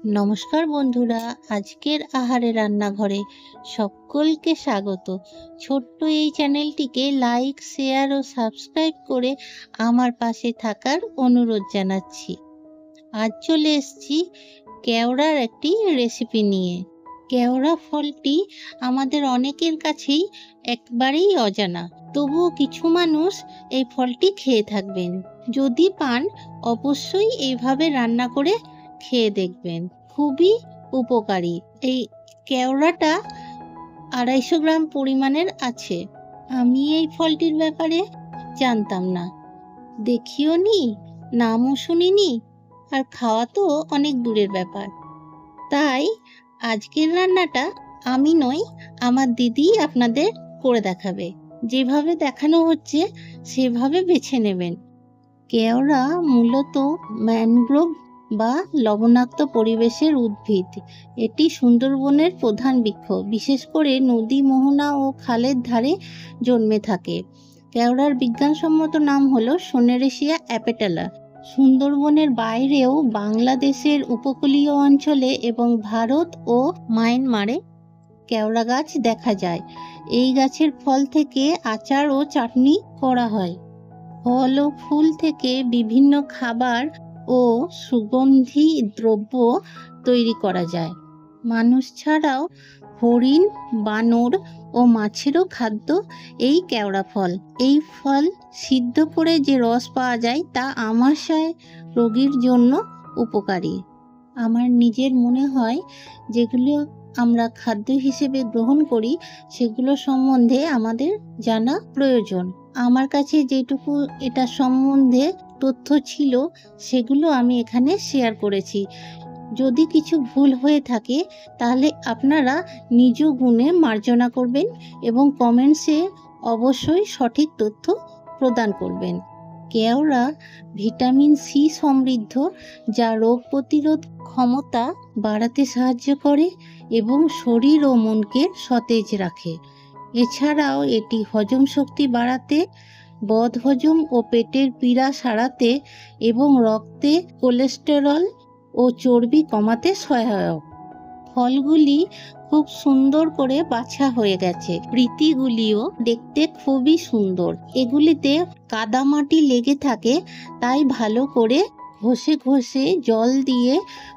নমস্কার বন্ধুরা, আজকের আহারে রান্নাঘরে সকলকে স্বাগত। ছোট্ট এই চ্যানেলটিকে লাইক, শেয়ার ও সাবস্ক্রাইব করে আমার পাশে থাকার অনুরোধ জানাচ্ছি। আজ চলে এসেছি কেওড়ার একটি রেসিপি নিয়ে। কেওড়া ফলটি আমাদের অনেকের কাছেই একবারেই অজানা, তবুও কিছু মানুষ এই ফলটি খেয়ে থাকবেন। যদি পান, অবশ্যই এইভাবে রান্না করে খেয়ে দেখবেন, খুবই উপকারী। এই কেওড়াটা 250 গ্রাম পরিমাণের আছে। আমি এই ফলটির ব্যাপারে জানতাম না, দেখিও নি, নামও শুনিনি, আর খাওয়া তো অনেক দূরের ব্যাপার। তাই আজকের রান্নাটা আমি নই, আমার দিদি আপনাদের করে দেখাবে। যেভাবে দেখানো হচ্ছে সেভাবে বেছে নেবেন। কেওড়া মূলত ম্যানগ্রোভ বা লবণাক্ত পরিবেশের উদ্ভিদ। এটি সুন্দরবনের প্রধান বৃক্ষ, বিশেষ করে নদী, মোহনা ও খালের ধারে জন্মে থাকে। কেওড়ার বিজ্ঞানসম্মত নাম হলো সোনেরেসিয়া অ্যাপেটালা। সুন্দরবনের বাইরেও বাংলাদেশের উপকূলীয় অঞ্চলে এবং ভারত ও মায়ানমারে কেওড়া গাছ দেখা যায়। এই গাছের ফল থেকে আচার ও চাটনি করা হয়। ফল ও ফুল থেকে বিভিন্ন খাবার ও সুগন্ধি দ্রব্য তৈরি করা যায়। মানুষ ছাড়াও হরিণ, বানর ও মাছেরও খাদ্য এই কেওড়া ফল। এই ফল সিদ্ধ করে যে রস পাওয়া যায় তা আমাশয় রোগীর জন্য উপকারী। আমার নিজের মনে হয় যেগুলো আমরা খাদ্য হিসেবে গ্রহণ করি সেগুলো সম্বন্ধে আমাদের জানা প্রয়োজন। আমার কাছে যেটুকু এটা সম্বন্ধে তথ্য ছিল সেগুলো আমি এখানে শেয়ার করেছি। যদি কিছু ভুল হয়ে থাকে তাহলে আপনারা নিজ গুণে মার্জনা করবেন এবং কমেন্টসে অবশ্যই সঠিক তথ্য প্রদান করবেন। কেওড়া ভিটামিন সি সমৃদ্ধ, যা রোগ প্রতিরোধ ক্ষমতা বাড়াতে সাহায্য করে এবং শরীর ও মনকে সতেজ রাখে। এছাড়াও এটি হজম শক্তি বাড়াতে, বদহজম ও পেটের পীড়া সারাতে এবং রক্তে কোলেস্টেরল ও চর্বি কমাতে সহায়ক। ফলগুলি খুব সুন্দর করে বাছা হয়ে গেছে। বৃতিগুলিও দেখতে খুবই সুন্দর। এগুলিতে কাদামাটি লেগে থাকে, তাই ভালো করে ঘষে ঘষে জল দিয়ে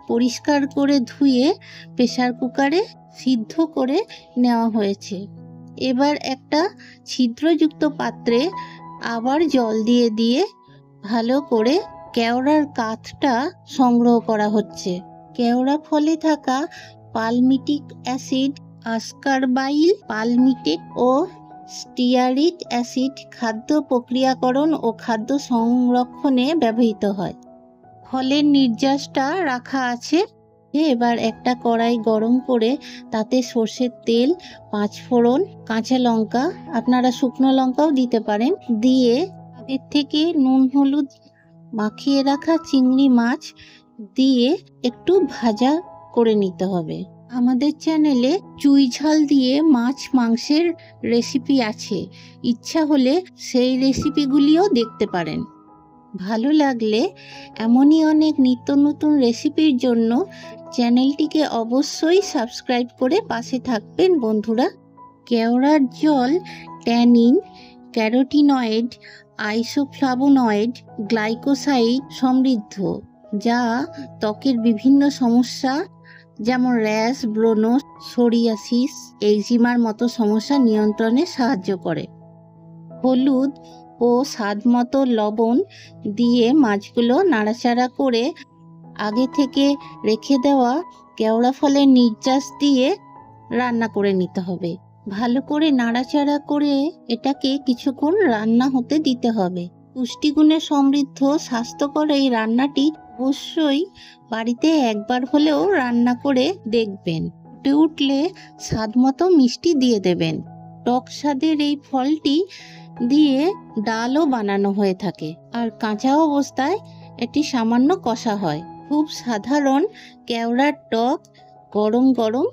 পরিষ্কার করে ধুয়ে প্রেসার কুকারে সিদ্ধ করে নেওয়া হয়েছে। এবার একটা ছিদ্রযুক্ত পাত্রে আবার জল দিয়ে দিয়ে ভালো করে কেওড়ার কাঠটা সংগ্রহ করা হচ্ছে। কেওড়া ফলে থাকা পালমিটিক অ্যাসিড, আসকারবাইল, পালমিটেট ও স্টিয়ারিক অ্যাসিড খাদ্য প্রক্রিয়াকরণ ও খাদ্য সংরক্ষণে ব্যবহৃত হয়। ফলের নির্যাসটা রাখা আছে। এবার একটা কড়াই গরম করে তাতে সর্ষের তেল, 5 ফোড়ন, কাঁচা লঙ্কা, আপনারা শুকনো লঙ্কাও দিতে পারেন, দিয়ে আগের থেকে নুন হলুদ মাখিয়ে রাখা চিংড়ি মাছ দিয়ে একটু ভাজা করে নিতে হবে। আমাদের চ্যানেলে চুই ঝাল দিয়ে মাছ মাংসের রেসিপি আছে, ইচ্ছা হলে সেই রেসিপিগুলিও দেখতে পারেন। ভালো লাগলে এমনই অনেক নিত্য নতুন রেসিপির জন্য চ্যানেলটিকে অবশ্যই সাবস্ক্রাইব করে পাশে থাকবেন বন্ধুরা। কেওড়ার জল ট্যানিন, ক্যারোটিনয়েড, আইসোফ্লাভোনয়েড, গ্লাইকোসাইড সমৃদ্ধ, যা ত্বকের বিভিন্ন সমস্যা যেমন র্যাশ, ব্রণ, সোরিয়াসিস, একজিমার মতো সমস্যা নিয়ন্ত্রণে সাহায্য করে। হলুদ ও স্বাদমতো লবণ দিয়ে মাছগুলো নাড়াচাড়া করে আগে থেকে রেখে দেওয়া কেওড়া ফলের নির্যাস দিয়ে রান্না করে নিতে হবে। ভালো করে নাড়াচাড়া করে এটাকে কিছুক্ষণ রান্না হতে দিতে হবে। পুষ্টিগুণে সমৃদ্ধ স্বাস্থ্যকর এই রান্নাটি অবশ্যই বাড়িতে একবার হলেও রান্না করে দেখবেন। ফুটে উঠলে স্বাদমতো মিষ্টি দিয়ে দেবেন। টক স্বাদের এই ফলটি দিয়ে ডালও বানানো হয়ে থাকে, আর কাঁচা অবস্থায় এটি সামান্য কষা হয়। খুব সাধারণ কেওড়ার টক গরম গরম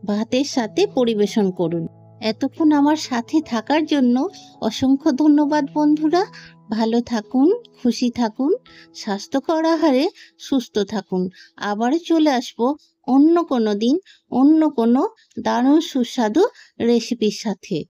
ভাতের সাথে পরিবেশন করুন। এতক্ষণ আমার সাথে থাকার জন্য অসংখ্য ধন্যবাদ বন্ধুরা। ভালো থাকুন, খুশি থাকুন, স্বাস্থ্যকর আহারে সুস্থ থাকুন। আবারও চলে আসবো অন্য কোনো দিন অন্য কোনো দারুণ সুস্বাদু রেসিপির সাথে।